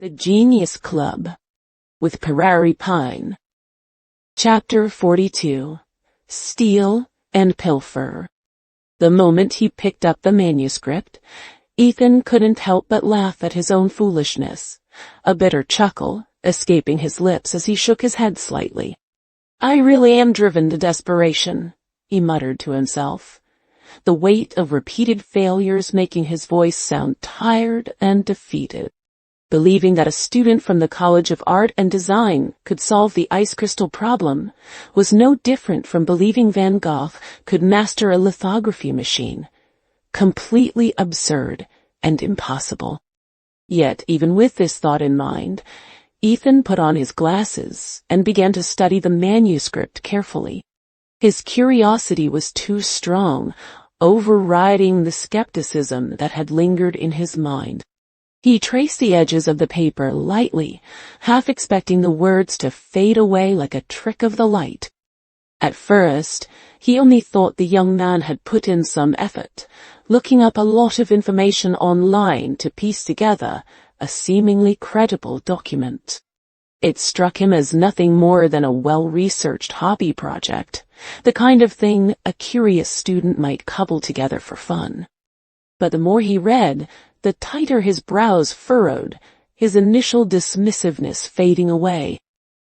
The Genius Club with Prairie Pine. Chapter 42. Steal and Pilfer. The moment he picked up the manuscript, Ethan couldn't help but laugh at his own foolishness, a bitter chuckle escaping his lips as he shook his head slightly. "I really am driven to desperation," he muttered to himself, the weight of repeated failures making his voice sound tired and defeated. Believing that a student from the College of Art and Design could solve the ice crystal problem was no different from believing Van Gogh could master a lithography machine. Completely absurd and impossible. Yet, even with this thought in mind, Ethan put on his glasses and began to study the manuscript carefully. His curiosity was too strong, overriding the skepticism that had lingered in his mind. He traced the edges of the paper lightly, half expecting the words to fade away like a trick of the light. At first, he only thought the young man had put in some effort, looking up a lot of information online to piece together a seemingly credible document. It struck him as nothing more than a well-researched hobby project, the kind of thing a curious student might cobble together for fun. But the more he read, the tighter his brows furrowed, his initial dismissiveness fading away.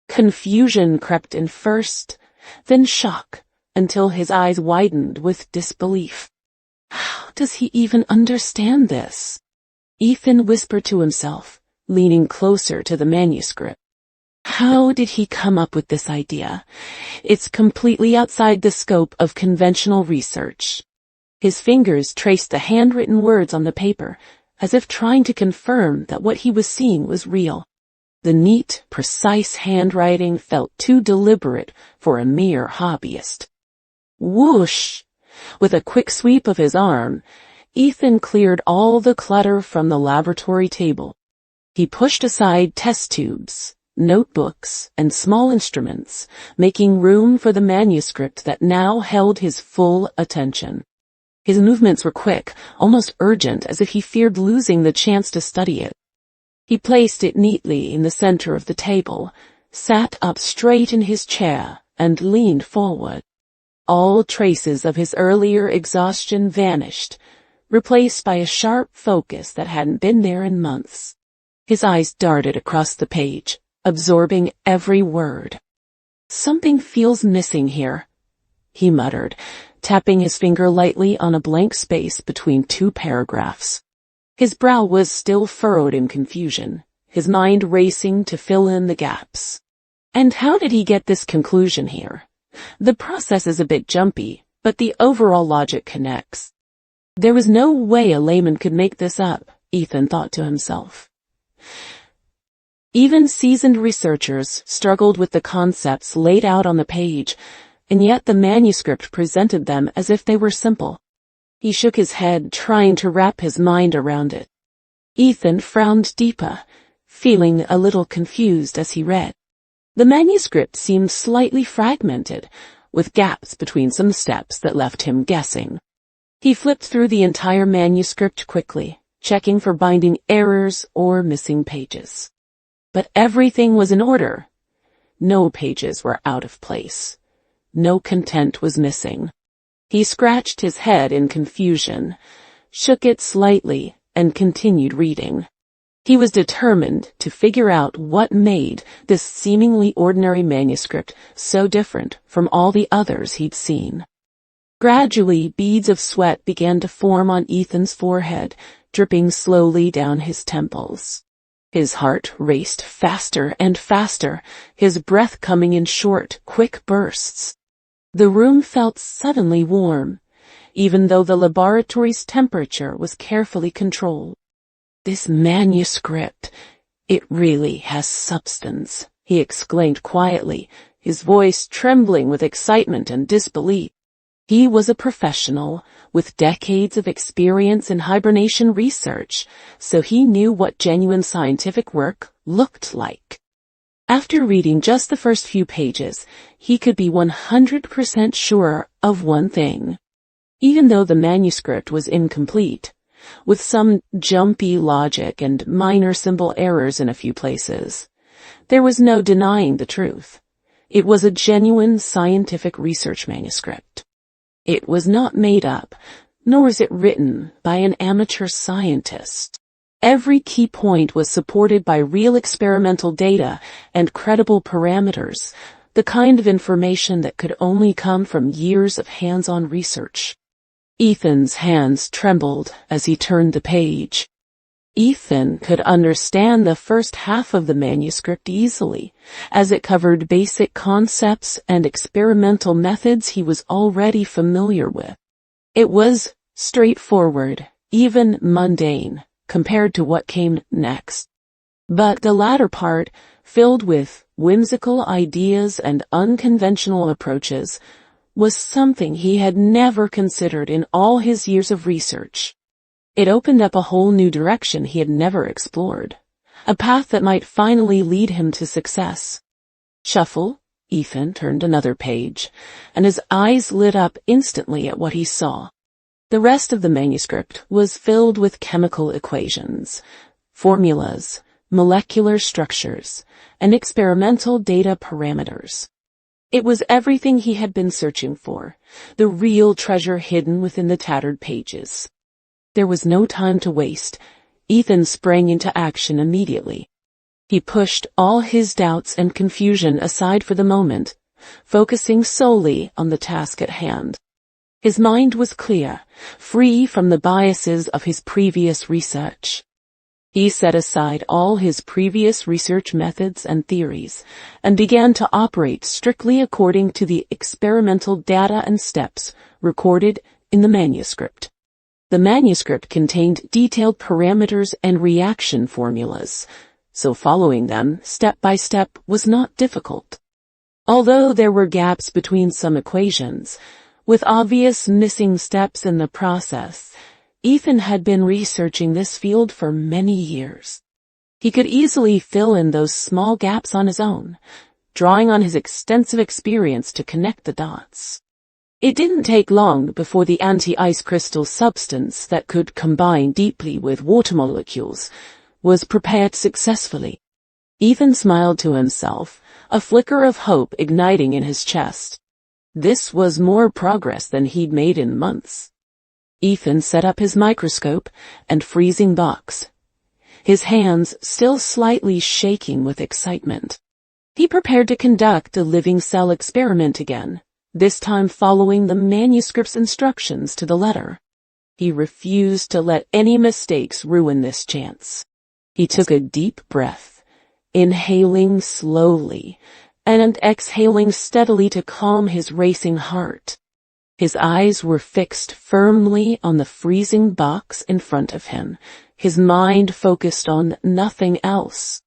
Confusion crept in first, then shock, until his eyes widened with disbelief. How does he even understand this? Ethan whispered to himself, leaning closer to the manuscript. How did he come up with this idea? It's completely outside the scope of conventional research. His fingers traced the handwritten words on the paper, as if trying to confirm that what he was seeing was real. The neat, precise handwriting felt too deliberate for a mere hobbyist. Whoosh! With a quick sweep of his arm, Ethan cleared all the clutter from the laboratory table. He pushed aside test tubes, notebooks, and small instruments, making room for the manuscript that now held his full attention. His movements were quick, almost urgent, as if he feared losing the chance to study it. He placed it neatly in the center of the table, sat up straight in his chair, and leaned forward. All traces of his earlier exhaustion vanished, replaced by a sharp focus that hadn't been there in months. His eyes darted across the page, absorbing every word. "Something feels missing here," he muttered, tapping his finger lightly on a blank space between two paragraphs. His brow was still furrowed in confusion, his mind racing to fill in the gaps. And how did he get this conclusion here? The process is a bit jumpy, but the overall logic connects. There was no way a layman could make this up, Ethan thought to himself. Even seasoned researchers struggled with the concepts laid out on the page, and yet the manuscript presented them as if they were simple. He shook his head, trying to wrap his mind around it. Ethan frowned deeper, feeling a little confused as he read. The manuscript seemed slightly fragmented, with gaps between some steps that left him guessing. He flipped through the entire manuscript quickly, checking for binding errors or missing pages. But everything was in order. No pages were out of place. No content was missing. He scratched his head in confusion, shook it slightly, and continued reading. He was determined to figure out what made this seemingly ordinary manuscript so different from all the others he'd seen. Gradually, beads of sweat began to form on Ethan's forehead, dripping slowly down his temples. His heart raced faster and faster, his breath coming in short, quick bursts. The room felt suddenly warm, even though the laboratory's temperature was carefully controlled. "This manuscript, it really has substance," he exclaimed quietly, his voice trembling with excitement and disbelief. He was a professional, with decades of experience in hibernation research, so he knew what genuine scientific work looked like. After reading just the first few pages, he could be 100% sure of one thing. Even though the manuscript was incomplete, with some jumpy logic and minor symbol errors in a few places. There was no denying the truth. It was a genuine scientific research manuscript. It was not made up, nor was it written by an amateur scientist. Every key point was supported by real experimental data and credible parameters, the kind of information that could only come from years of hands-on research. Ethan's hands trembled as he turned the page. Ethan could understand the first half of the manuscript easily, as it covered basic concepts and experimental methods he was already familiar with. It was straightforward, even mundane, compared to what came next. But the latter part, filled with whimsical ideas and unconventional approaches, was something he had never considered in all his years of research. It opened up a whole new direction he had never explored, a path that might finally lead him to success. Shuffle, Ethan turned another page, and his eyes lit up instantly at what he saw. The rest of the manuscript was filled with chemical equations, formulas, molecular structures, and experimental data parameters. It was everything he had been searching for, the real treasure hidden within the tattered pages. There was no time to waste. Ethan sprang into action immediately. He pushed all his doubts and confusion aside for the moment, focusing solely on the task at hand. His mind was clear, free from the biases of his previous research. He set aside all his previous research methods and theories, and began to operate strictly according to the experimental data and steps recorded in the manuscript. The manuscript contained detailed parameters and reaction formulas, so following them step by step was not difficult. Although there were gaps between some equations, with obvious missing steps in the process, Ethan had been researching this field for many years. He could easily fill in those small gaps on his own, drawing on his extensive experience to connect the dots. It didn't take long before the anti-ice crystal substance that could combine deeply with water molecules was prepared successfully. Ethan smiled to himself, a flicker of hope igniting in his chest. This was more progress than he'd made in months. Ethan set up his microscope and freezing box, his hands still slightly shaking with excitement. He prepared to conduct a living cell experiment again, this time following the manuscript's instructions to the letter. He refused to let any mistakes ruin this chance. He took a deep breath, inhaling slowly and exhaling steadily to calm his racing heart. His eyes were fixed firmly on the freezing box in front of him, his mind focused on nothing else.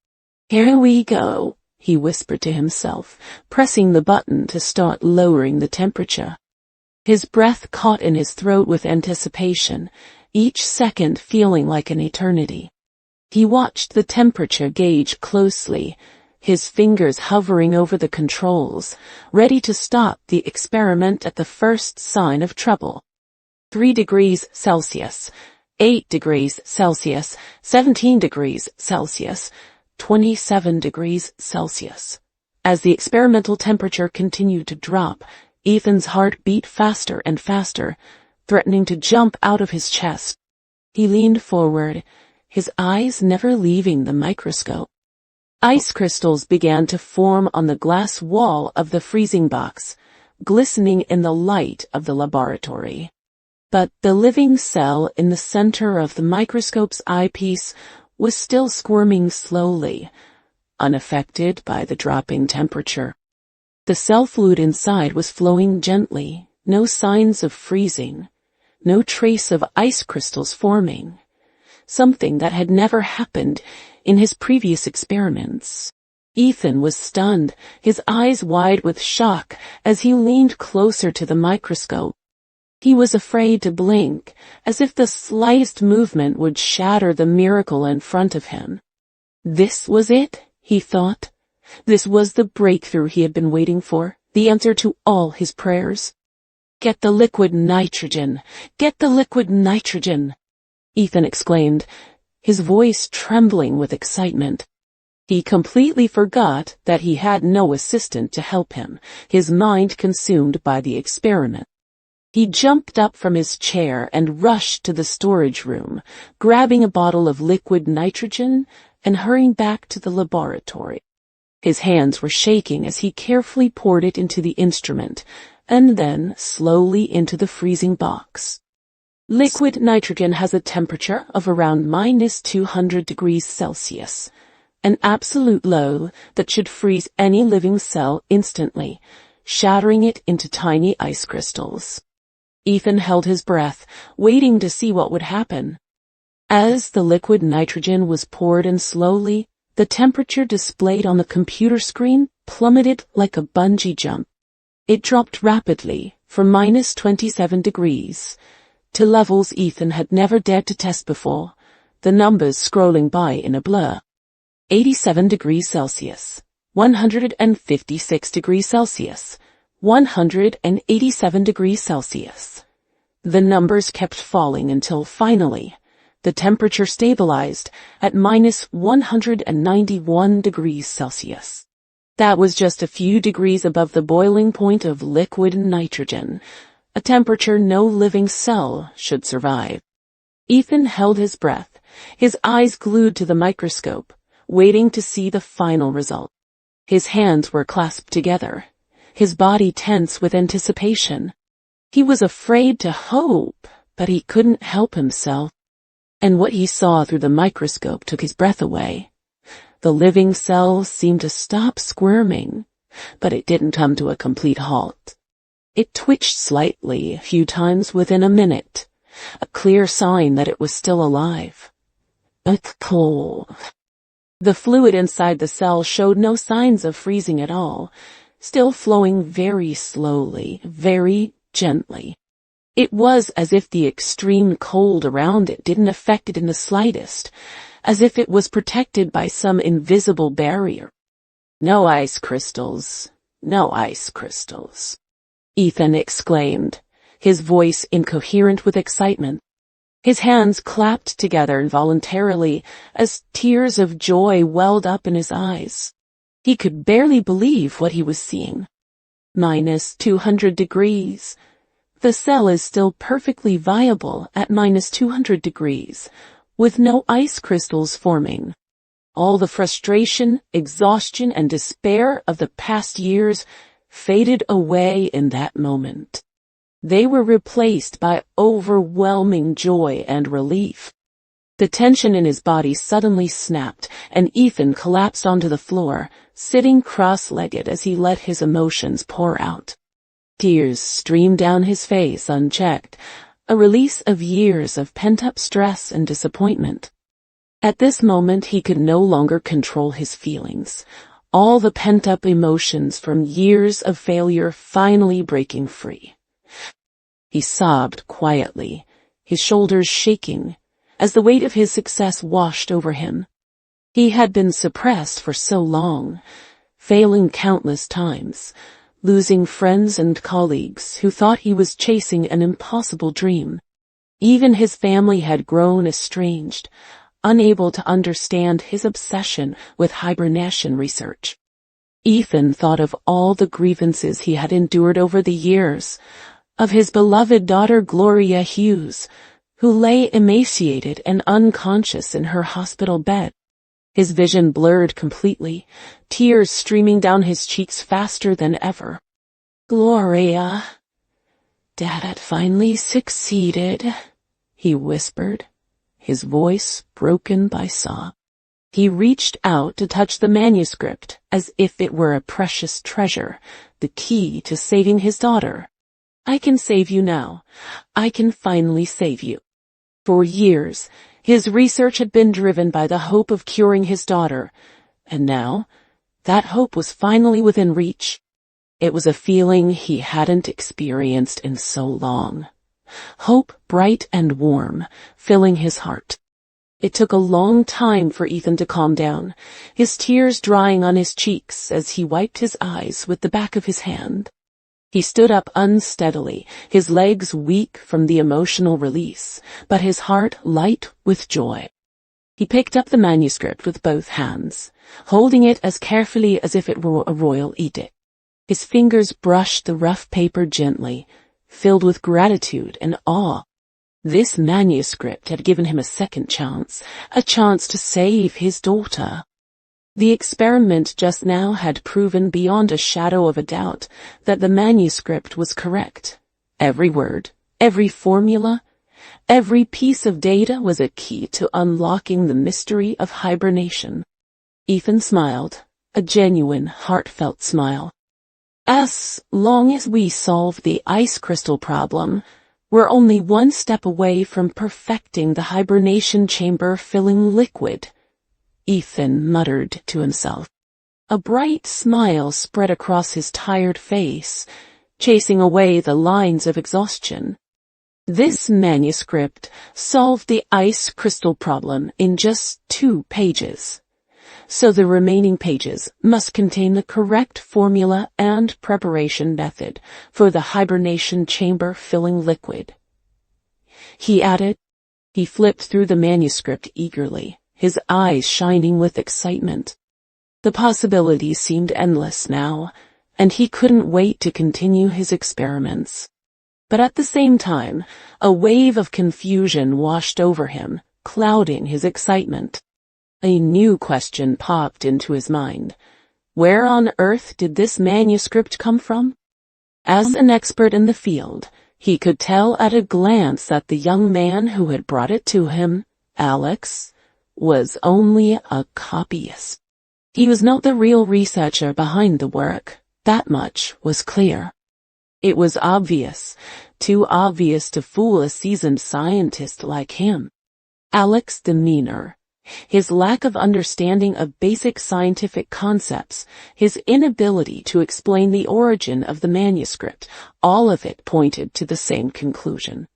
"Here we go," he whispered to himself, pressing the button to start lowering the temperature. His breath caught in his throat with anticipation, each second feeling like an eternity. He watched the temperature gauge closely, his fingers hovering over the controls, ready to stop the experiment at the first sign of trouble. 3 degrees Celsius, 8 degrees Celsius, 17 degrees Celsius, 27 degrees Celsius. As the experimental temperature continued to drop, Ethan's heart beat faster and faster, threatening to jump out of his chest. He leaned forward, his eyes never leaving the microscope. Ice crystals began to form on the glass wall of the freezing box, glistening in the light of the laboratory. But the living cell in the center of the microscope's eyepiece was still squirming slowly, unaffected by the dropping temperature. The cell fluid inside was flowing gently, no signs of freezing, no trace of ice crystals forming, something that had never happened in his previous experiments. Ethan was stunned, his eyes wide with shock as he leaned closer to the microscope. He was afraid to blink, as if the slightest movement would shatter the miracle in front of him. This was it, he thought. This was the breakthrough he had been waiting for, the answer to all his prayers. "Get the liquid nitrogen! Get the liquid nitrogen!" Ethan exclaimed, his voice trembling with excitement. He completely forgot that he had no assistant to help him, his mind consumed by the experiment. He jumped up from his chair and rushed to the storage room, grabbing a bottle of liquid nitrogen and hurrying back to the laboratory. His hands were shaking as he carefully poured it into the instrument, and then slowly into the freezing box. Liquid nitrogen has a temperature of around -200°C, an absolute low that should freeze any living cell instantly, shattering it into tiny ice crystals. Ethan held his breath, waiting to see what would happen. As the liquid nitrogen was poured in slowly, the temperature displayed on the computer screen plummeted like a bungee jump. It dropped rapidly from -27 degrees to levels Ethan had never dared to test before, the numbers scrolling by in a blur. 87 degrees Celsius, 156 degrees Celsius, 187 degrees Celsius. The numbers kept falling until finally, the temperature stabilized at -191 degrees Celsius. That was just a few degrees above the boiling point of liquid nitrogen, a temperature no living cell should survive. Ethan held his breath, his eyes glued to the microscope, waiting to see the final result. His hands were clasped together, his body tense with anticipation. He was afraid to hope, but he couldn't help himself. And what he saw through the microscope took his breath away. The living cell seemed to stop squirming, but it didn't come to a complete halt. It twitched slightly a few times within a minute, a clear sign that it was still alive. It's cold. The fluid inside the cell showed no signs of freezing at all, still flowing very slowly, very gently. It was as if the extreme cold around it didn't affect it in the slightest, as if it was protected by some invisible barrier. No ice crystals, no ice crystals, Ethan exclaimed, his voice incoherent with excitement. His hands clapped together involuntarily as tears of joy welled up in his eyes. He could barely believe what he was seeing. -200 degrees. The cell is still perfectly viable at -200 degrees, with no ice crystals forming. All the frustration, exhaustion, and despair of the past years faded away in that moment. They were replaced by overwhelming joy and relief. The tension in his body suddenly snapped, and Ethan collapsed onto the floor, sitting cross-legged as he let his emotions pour out. Tears streamed down his face unchecked, a release of years of pent-up stress and disappointment. At this moment he could no longer control his feelings, all the pent-up emotions from years of failure finally breaking free. He sobbed quietly, his shoulders shaking, as the weight of his success washed over him. He had been suppressed for so long, failing countless times, losing friends and colleagues who thought he was chasing an impossible dream. Even his family had grown estranged, unable to understand his obsession with hibernation research. Ethan thought of all the grievances he had endured over the years, of his beloved daughter Gloria Hughes, who lay emaciated and unconscious in her hospital bed. His vision blurred completely, tears streaming down his cheeks faster than ever. Gloria, Dad had finally succeeded, he whispered, his voice broken by sobs. He reached out to touch the manuscript as if it were a precious treasure, the key to saving his daughter. I can save you now. I can finally save you. For years, his research had been driven by the hope of curing his daughter, and now, that hope was finally within reach. It was a feeling he hadn't experienced in so long. Hope bright and warm, filling his heart. It took a long time for Ethan to calm down, his tears drying on his cheeks as he wiped his eyes with the back of his hand. He stood up unsteadily, his legs weak from the emotional release, but his heart light with joy. He picked up the manuscript with both hands, holding it as carefully as if it were a royal edict. His fingers brushed the rough paper gently, filled with gratitude and awe. This manuscript had given him a second chance, a chance to save his daughter. The experiment just now had proven beyond a shadow of a doubt that the manuscript was correct. Every word, every formula, every piece of data was a key to unlocking the mystery of hibernation. Ethan smiled, a genuine, heartfelt smile. As long as we solve the ice crystal problem, we're only one step away from perfecting the hibernation chamber filling liquid, Ethan muttered to himself. A bright smile spread across his tired face, chasing away the lines of exhaustion. This manuscript solved the ice crystal problem in just 2 pages. So the remaining pages must contain the correct formula and preparation method for the hibernation chamber filling liquid. He added. He flipped through the manuscript eagerly, his eyes shining with excitement. The possibilities seemed endless now, and he couldn't wait to continue his experiments. But at the same time, a wave of confusion washed over him, clouding his excitement. A new question popped into his mind. Where on earth did this manuscript come from? As an expert in the field, he could tell at a glance that the young man who had brought it to him, Alex, was only a copyist. He was not the real researcher behind the work. That much was clear. It was obvious, too obvious to fool a seasoned scientist like him. Alex's demeanor, his lack of understanding of basic scientific concepts, his inability to explain the origin of the manuscript, all of it pointed to the same conclusion.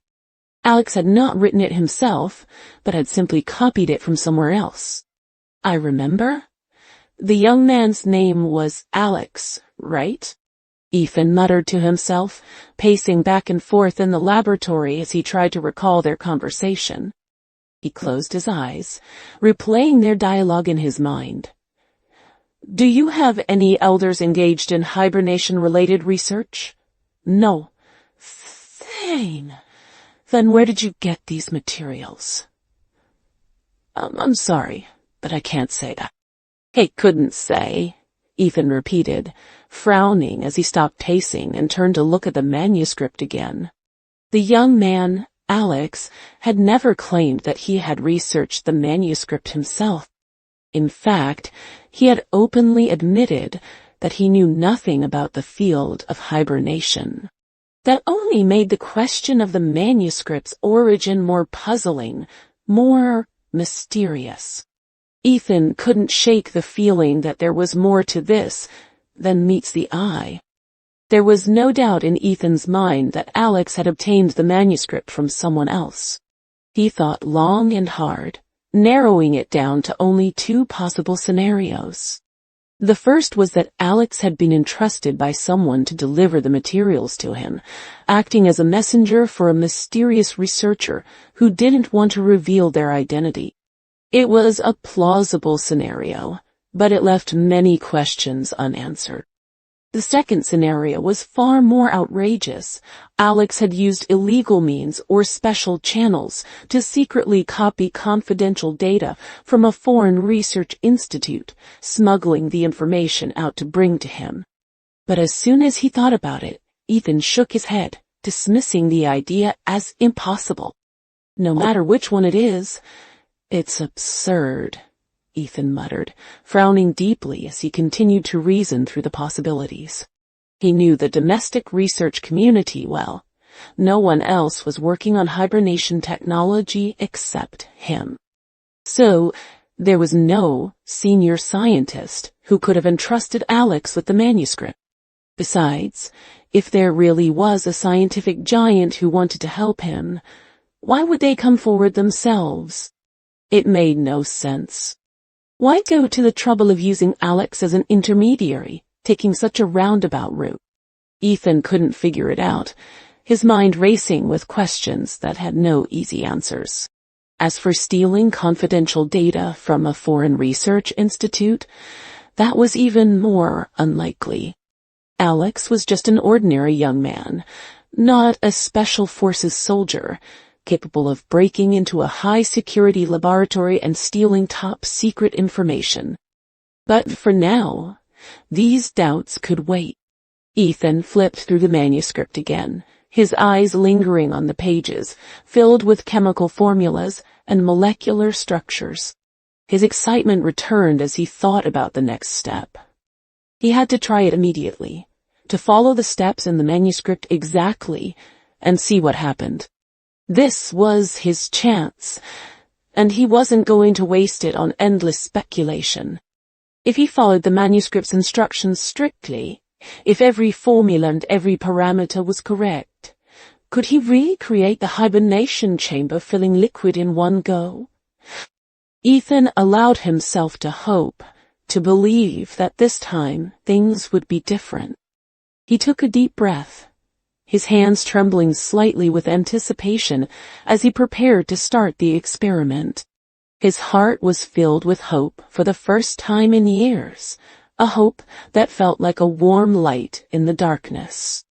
Alex had not written it himself, but had simply copied it from somewhere else. I remember. The young man's name was Alex, right? Ethan muttered to himself, pacing back and forth in the laboratory as he tried to recall their conversation. He closed his eyes, replaying their dialogue in his mind. Do you have any elders engaged in hibernation-related research? No. Fine. Then where did you get these materials? I'm sorry, but I can't say that. He couldn't say, Ethan repeated, frowning as he stopped pacing and turned to look at the manuscript again. The young man, Alex, had never claimed that he had researched the manuscript himself. In fact, he had openly admitted that he knew nothing about the field of hibernation. That only made the question of the manuscript's origin more puzzling, more mysterious. Ethan couldn't shake the feeling that there was more to this than meets the eye. There was no doubt in Ethan's mind that Alex had obtained the manuscript from someone else. He thought long and hard, narrowing it down to only 2 possible scenarios. The first was that Alex had been entrusted by someone to deliver the materials to him, acting as a messenger for a mysterious researcher who didn't want to reveal their identity. It was a plausible scenario, but it left many questions unanswered. The second scenario was far more outrageous. Alex had used illegal means or special channels to secretly copy confidential data from a foreign research institute, smuggling the information out to bring to him. But as soon as he thought about it, Ethan shook his head, dismissing the idea as impossible. No matter which one it is, it's absurd, Ethan muttered, frowning deeply as he continued to reason through the possibilities. He knew the domestic research community well. No one else was working on hibernation technology except him. So, there was no senior scientist who could have entrusted Alex with the manuscript. Besides, if there really was a scientific giant who wanted to help him, why would they come forward themselves? It made no sense. Why go to the trouble of using Alex as an intermediary, taking such a roundabout route? Ethan couldn't figure it out, his mind racing with questions that had no easy answers. As for stealing confidential data from a foreign research institute, that was even more unlikely. Alex was just an ordinary young man, not a special forces soldier, capable of breaking into a high-security laboratory and stealing top-secret information. But for now, these doubts could wait. Ethan flipped through the manuscript again, his eyes lingering on the pages, filled with chemical formulas and molecular structures. His excitement returned as he thought about the next step. He had to try it immediately, to follow the steps in the manuscript exactly and see what happened. This was his chance, and he wasn't going to waste it on endless speculation. If he followed the manuscript's instructions strictly, if every formula and every parameter was correct, could he recreate the hibernation chamber filling liquid in one go? Ethan allowed himself to hope, to believe that this time things would be different. He took a deep breath, his hands trembling slightly with anticipation as he prepared to start the experiment. His heart was filled with hope for the first time in years, a hope that felt like a warm light in the darkness.